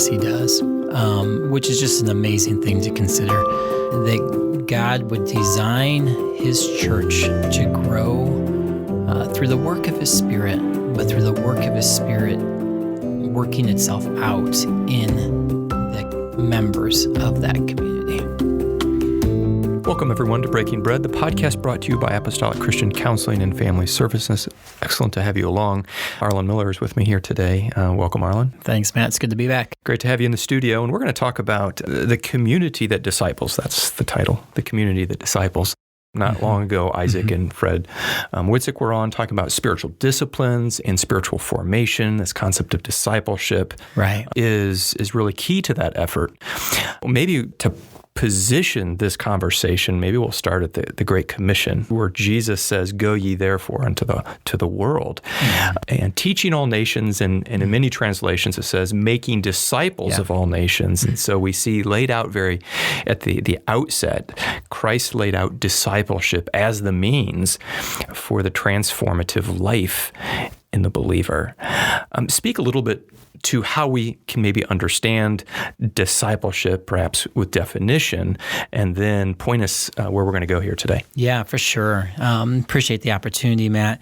Yes, he does, which is just an amazing thing to consider, that God would design his church to grow through the work of his Spirit, but through the work of his Spirit working itself out in the members of that community. Welcome, everyone, to Breaking Bread, the podcast brought to you by Apostolic Christian Counseling and Family Services. Excellent to have you along. Arlan Miller is with me here today. Welcome, Arlan. Thanks, Matt. It's good to be back. Great to have you in the studio. And we're going to talk about the community that disciples. That's the title, the community that disciples. Not long ago, Isaac and Fred Witzik were on talking about spiritual disciplines and spiritual formation. This concept of discipleship is really key to that effort. Maybe to position this conversation, maybe we'll start at the Great Commission, where Jesus says, "Go ye therefore unto the world," and teaching all nations, and in many translations it says, making disciples of all nations. And so we see laid out very at the outset, Christ laid out discipleship as the means for the transformative life in the believer. Speak a little bit to how we can maybe understand discipleship, perhaps with definition, and then point us where we're going to go here today. Yeah, for sure. Appreciate the opportunity, Matt.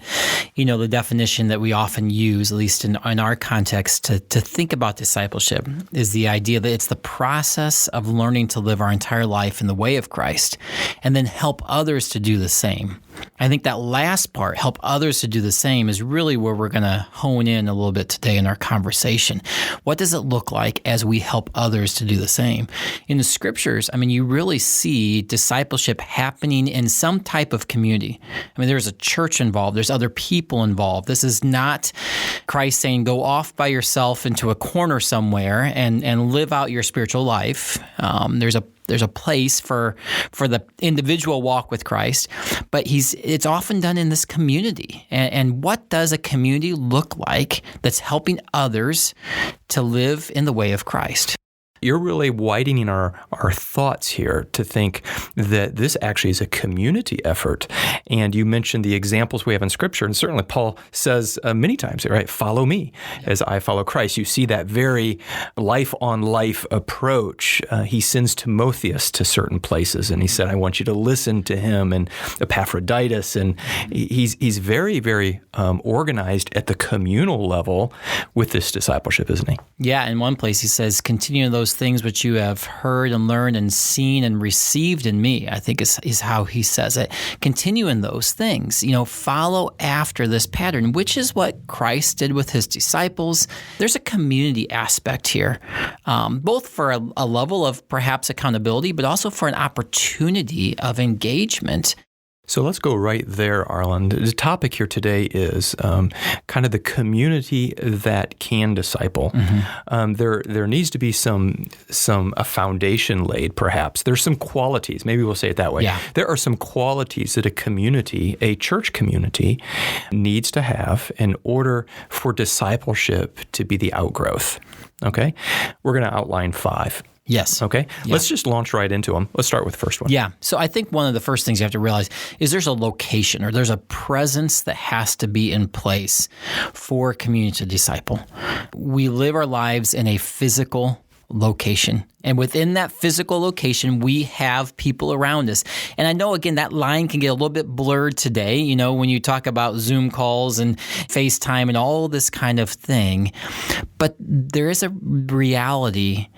You know, the definition that we often use, at least in our context, to think about discipleship is the idea that it's the process of learning to live our entire life in the way of Christ and then help others to do the same. I think that last part, help others to do the same, is really where we're going to hone in a little bit today in our conversation. What does it look like as we help others to do the same? In the scriptures, I mean, you really see discipleship happening in some type of community. I mean, there's a church involved. There's other people involved. This is not Christ saying, go off by yourself into a corner somewhere and live out your spiritual life. There's a place for the individual walk with Christ, but it's often done in this community. And what does a community look like that's helping others to live in the way of Christ? You're really widening our thoughts here to think that this actually is a community effort. And you mentioned the examples we have in Scripture, and certainly Paul says many times, right, follow me as I follow Christ. You see that very life-on-life approach. He sends Timotheus to certain places, and he said, I want you to listen to him, and Epaphroditus, and he's very, very organized at the communal level with this discipleship, isn't he? Yeah, in one place he says, continue in those things which you have heard and learned and seen and received in me, I think is how he says it. Continue in those things. You know, follow after this pattern, which is what Christ did with his disciples. There's a community aspect here, both for a level of perhaps accountability, but also for an opportunity of engagement. So let's go right there, Arlan. The topic here today is kind of the community that can disciple. There needs to be a foundation laid, perhaps. There's some qualities. Maybe we'll say it that way. Yeah. There are some qualities that a church community, needs to have in order for discipleship to be the outgrowth. Okay? We're going to outline 5. Yes. Okay. Yeah. Let's just launch right into them. Let's start with the first one. Yeah. So I think one of the first things you have to realize is there's a location or there's a presence that has to be in place for a community to disciple. We live our lives in a physical location. And within that physical location, we have people around us. And I know, again, that line can get a little bit blurred today, you know, when you talk about Zoom calls and FaceTime and all this kind of thing. But there is a reality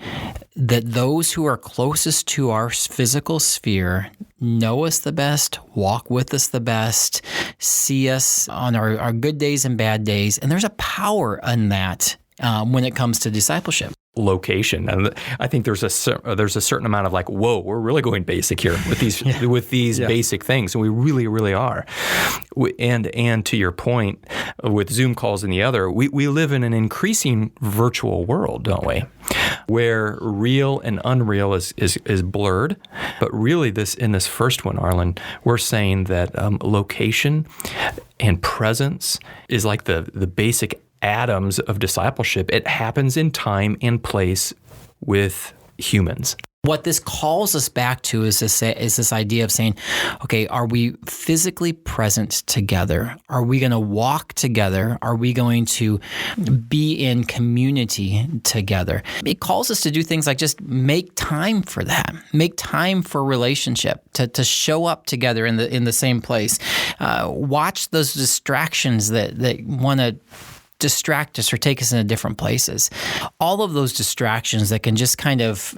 that those who are closest to our physical sphere know us the best, walk with us the best, see us on our good days and bad days. And there's a power in that when it comes to discipleship. Location, and I think there's a certain amount of like, whoa, we're really going basic here with these basic things, and we really, really are. And to your point, with Zoom calls and the other, we live in an increasing virtual world, don't we? Where real and unreal is blurred, but really in this first one, Arlan, we're saying that location and presence is like the basic atoms of discipleship. It happens in time and place with humans. What this calls us back to is this idea of saying, okay, are we physically present together? Are we going to walk together? Are we going to be in community together? It calls us to do things like just make time for that, make time for relationship, to show up together in the same place. Watch those distractions that want to distract us or take us into different places. All of those distractions that can just kind of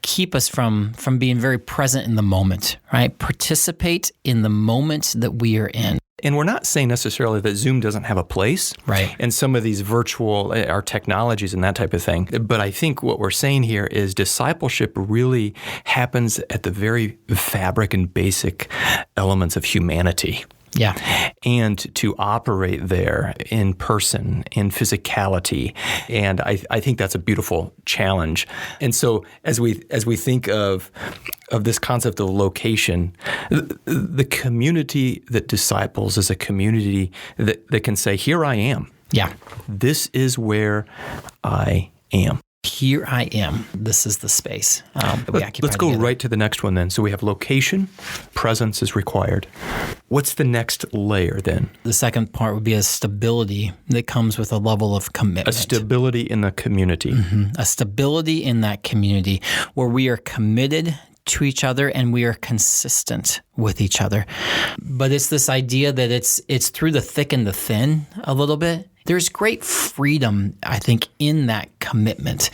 keep us from being very present in the moment, right? Participate in the moment that we are in. And we're not saying necessarily that Zoom doesn't have a place, right? And some of these virtual, our technologies and that type of thing. But I think what we're saying here is discipleship really happens at the very fabric and basic elements of humanity. Yeah. And to operate there in person, in physicality. And I think that's a beautiful challenge. And so as we think of this concept of location, the community that disciples is a community that can say, here I am. Yeah. This is where I am. Here I am. This is the space that we occupy. Let's go together. right to the next one then. So we have location, presence is required. What's the next layer then? The second part would be a stability that comes with a level of commitment. A stability in the community. Mm-hmm. A stability in that community where we are committed to each other and we are consistent with each other. But it's this idea that it's through the thick and the thin a little bit. There's great freedom, I think, in that commitment.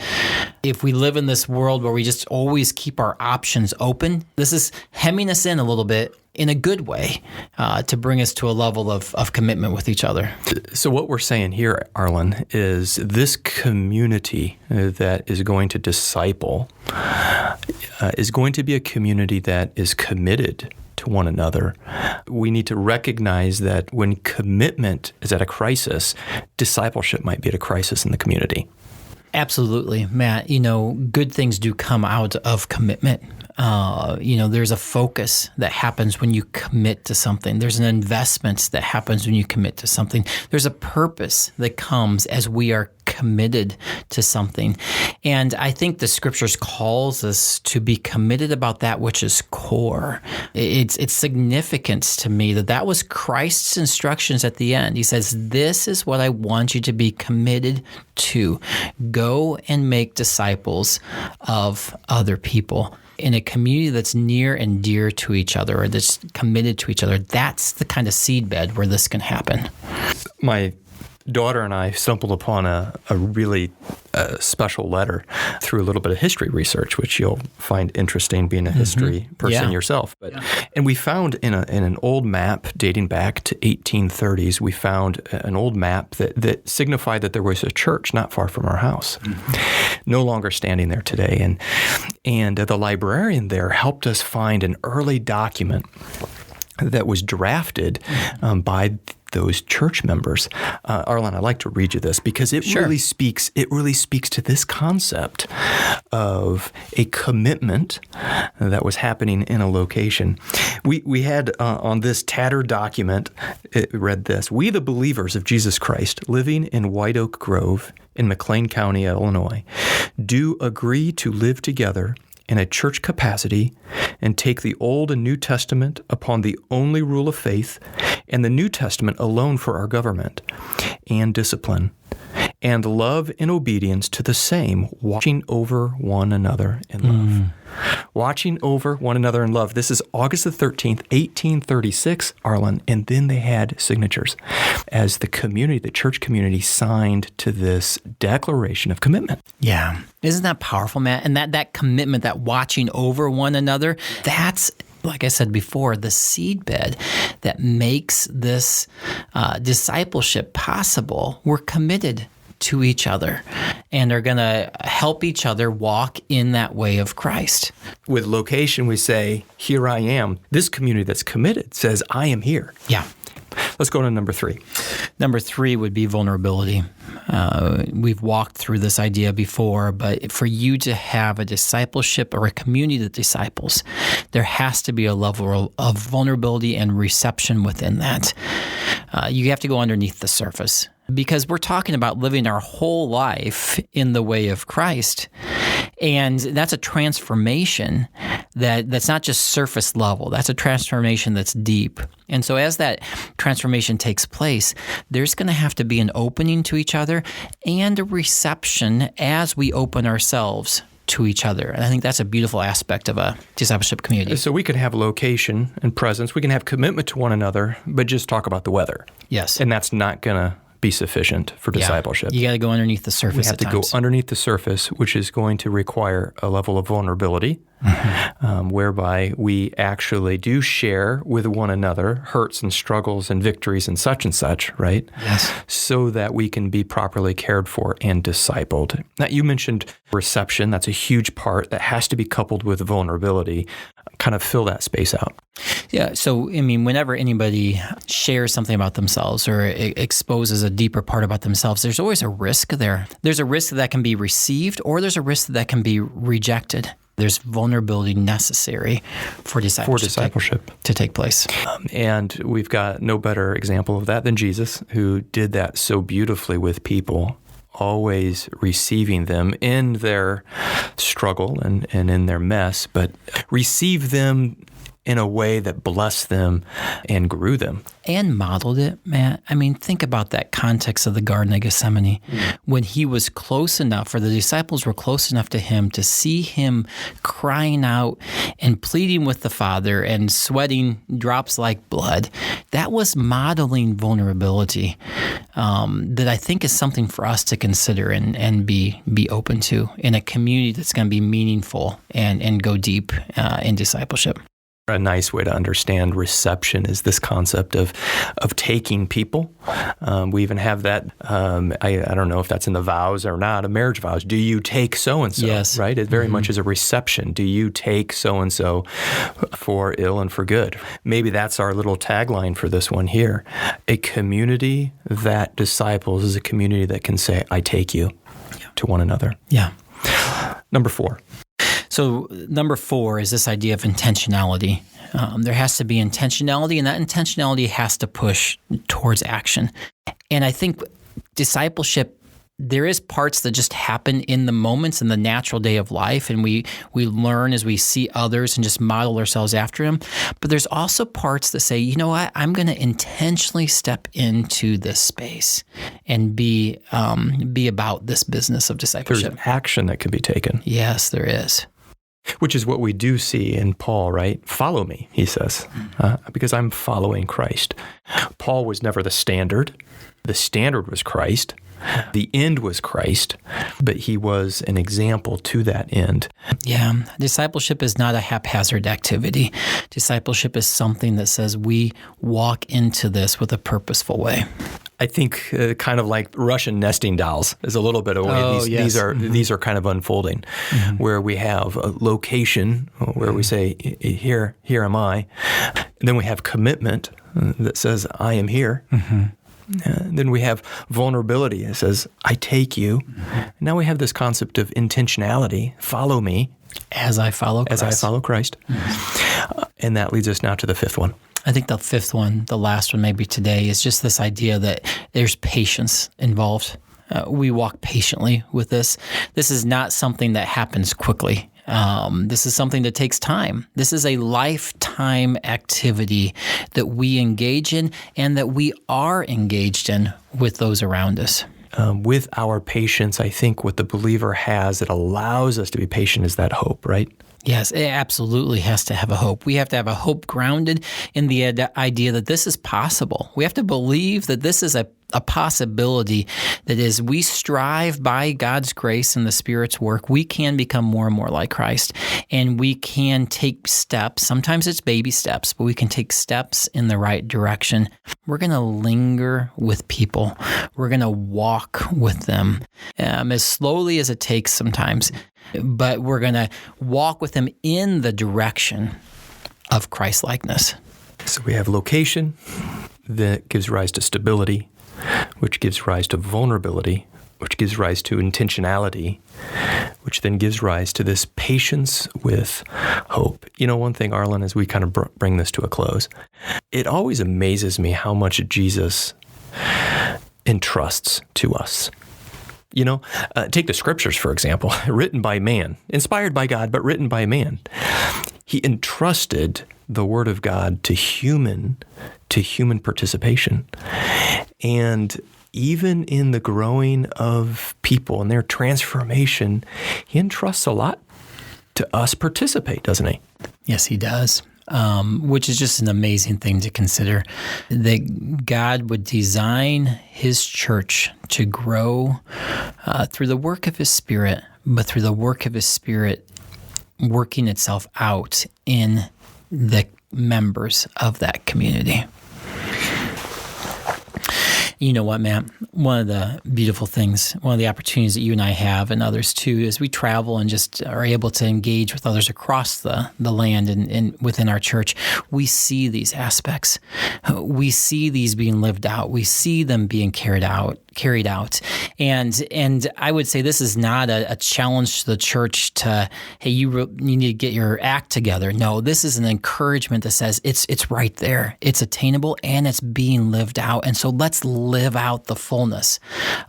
If we live in this world where we just always keep our options open, this is hemming us in a little bit in a good way to bring us to a level of commitment with each other. So what we're saying here, Arlan, is this community that is going to disciple is going to be a community that is committed to one another. We need to recognize that when commitment is at a crisis, discipleship might be at a crisis in the community. Absolutely, Matt. Good things do come out of commitment. There's a focus that happens when you commit to something. There's an investment that happens when you commit to something. There's a purpose that comes as we are committed to something. And I think the scriptures calls us to be committed about that which is core. It's significant to me that was Christ's instructions at the end. He says, this is what I want you to be committed to. Go and make disciples of other people. In a community that's near and dear to each other or that's committed to each other, that's the kind of seedbed where this can happen. My daughter and I stumbled upon a really special letter through a little bit of history research, which you'll find interesting being a history person yourself. And we found in an old map dating back to 1830s, we found an old map that signified that there was a church not far from our house, no longer standing there today. And the librarian there helped us find an early document that was drafted by those church members. Arlan, I'd like to read you this because it really speaks to this concept of a commitment that was happening in a location. We had on this tattered document, it read this: "We, the believers of Jesus Christ, living in White Oak Grove in McLean County, Illinois, do agree to live together in a church capacity and take the Old and New Testament upon the only rule of faith and the New Testament alone for our government and discipline, and love and obedience to the same, watching over one another in love." Watching over one another in love. This is August the 13th, 1836, Arlan, and then they had signatures as the community, the church community, signed to this declaration of commitment. Yeah. Isn't that powerful, Matt? And that commitment, that watching over one another, that's, like I said before, the seedbed that makes this discipleship possible. We're committed to each other and are going to help each other walk in that way of Christ. With location, we say, here I am. This community that's committed says, I am here. Yeah. Let's go to number 3. Number 3 would be vulnerability. We've walked through this idea before, but for you to have a discipleship or a community that disciples, there has to be a level of vulnerability and reception within that. You have to go underneath the surface. because we're talking about living our whole life in the way of Christ. And that's a transformation that's not just surface level. That's a transformation that's deep. And so as that transformation takes place, there's going to have to be an opening to each other and a reception as we open ourselves to each other. And I think that's a beautiful aspect of a discipleship community. So we could have location and presence. We can have commitment to one another, but just talk about the weather. Yes. And that's not going to be sufficient for discipleship. You got to go underneath the surface. We have to go underneath the surface, which is going to require a level of vulnerability, whereby we actually do share with one another hurts and struggles and victories and such, right? Yes. So that we can be properly cared for and discipled. Now, you mentioned reception. That's a huge part that has to be coupled with vulnerability. Kind of fill that space out. Yeah. So, I mean, whenever anybody shares something about themselves or exposes a deeper part about themselves, there's always a risk there. There's a risk that can be received, or there's a risk that can be rejected. There's vulnerability necessary for discipleship to take place. And we've got no better example of that than Jesus, who did that so beautifully with people, always receiving them in their struggle and in their mess, but receive them in a way that blessed them and grew them. And modeled it, Matt. I mean, think about that context of the Garden of Gethsemane. When he was close enough, or the disciples were close enough to him to see him crying out and pleading with the Father and sweating drops like blood, that was modeling vulnerability that I think is something for us to consider and be open to in a community that's going to be meaningful and go deep in discipleship. A nice way to understand reception is this concept of taking people. We even have that, I don't know if that's in the vows or not, a marriage vows. Do you take so-and-so? Yes. Right? It very much is a reception. Do you take so-and-so for ill and for good? Maybe that's our little tagline for this one here. A community that disciples is a community that can say, I take you to one another. Yeah. Number 4. So number 4 is this idea of intentionality. There has to be intentionality, and that intentionality has to push towards action. And I think discipleship, there is parts that just happen in the moments in the natural day of life, and we learn as we see others and just model ourselves after them. But there's also parts that say, you know what, I'm going to intentionally step into this space and be about this business of discipleship. There's action that can be taken. Yes, there is. Which is what we do see in Paul, right? Follow me, he says, because I'm following Christ. Paul was never the standard. The standard was Christ. The end was Christ, but he was an example to that end. Yeah, discipleship is not a haphazard activity. Discipleship is something that says we walk into this with a purposeful way. I think kind of like Russian nesting dolls is a little bit of way these are kind of unfolding, where we have a location where we say, here am I. And then we have commitment that says, I am here. Then we have vulnerability. It says, I take you. Now we have this concept of intentionality. Follow me. As I follow Christ. And that leads us now to the 5th one. I think the 5th one, the last one maybe today, is just this idea that there's patience involved. We walk patiently with this. This is not something that happens quickly. This is something that takes time. This is a lifetime activity that we engage in and that we are engaged in with those around us. With our patience, I think what the believer has that allows us to be patient is that hope, right? Yes, it absolutely has to have a hope. We have to have a hope grounded in the idea that this is possible. We have to believe that this is a possibility, that as we strive by God's grace and the Spirit's work, we can become more and more like Christ. And we can take steps. Sometimes it's baby steps, but we can take steps in the right direction. We're going to linger with people. We're going to walk with them as slowly as it takes sometimes. But we're going to walk with them in the direction of Christ-likeness. So we have location that gives rise to stability, which gives rise to vulnerability, which gives rise to intentionality, which then gives rise to this patience with hope. You know, one thing, Arlan, as we kind of bring this to a close, it always amazes me how much Jesus entrusts to us. Take the scriptures, for example, written by man, inspired by God, but written by man. He entrusted the Word of God to human participation. And even in the growing of people and their transformation, he entrusts a lot to us participate, doesn't he? Yes, he does. Which is just an amazing thing to consider, that God would design his church to grow through the work of his Spirit, but through the work of his Spirit working itself out in the members of that community. You know what, Matt? One of the beautiful things, one of the opportunities that you and I have, and others too, is we travel and just are able to engage with others across the land and within our church. We see these aspects. We see these being lived out. We see them being carried out. And I would say this is not a challenge to the church to, hey, you need to get your act together. No, this is an encouragement that says it's right there. It's attainable and it's being lived out. And so let's live out the fullness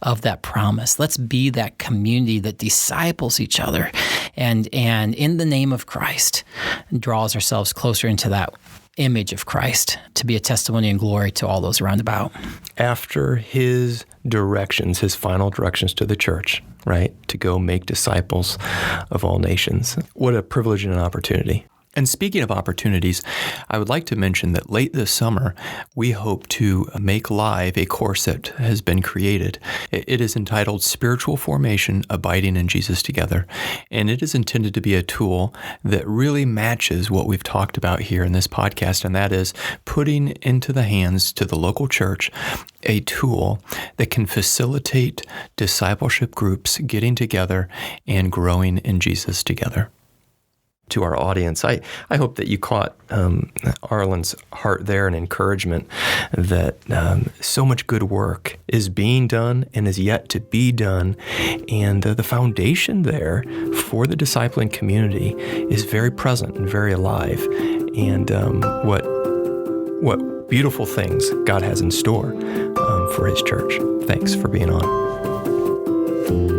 of that promise. Let's be that community that disciples each other and in the name of Christ draws ourselves closer into that image of Christ to be a testimony and glory to all those around about. After his directions, his final directions to the church, right? To go make disciples of all nations. What a privilege and an opportunity. And speaking of opportunities, I would like to mention that late this summer, we hope to make live a course that has been created. It is entitled Spiritual Formation, Abiding in Jesus Together. And it is intended to be a tool that really matches what we've talked about here in this podcast, and that is putting into the hands to the local church a tool that can facilitate discipleship groups getting together and growing in Jesus together. To our audience, I hope that you caught Arlan's heart there and encouragement that so much good work is being done and is yet to be done. And the foundation there for the discipling community is very present and very alive. And what beautiful things God has in store for his church. Thanks for being on.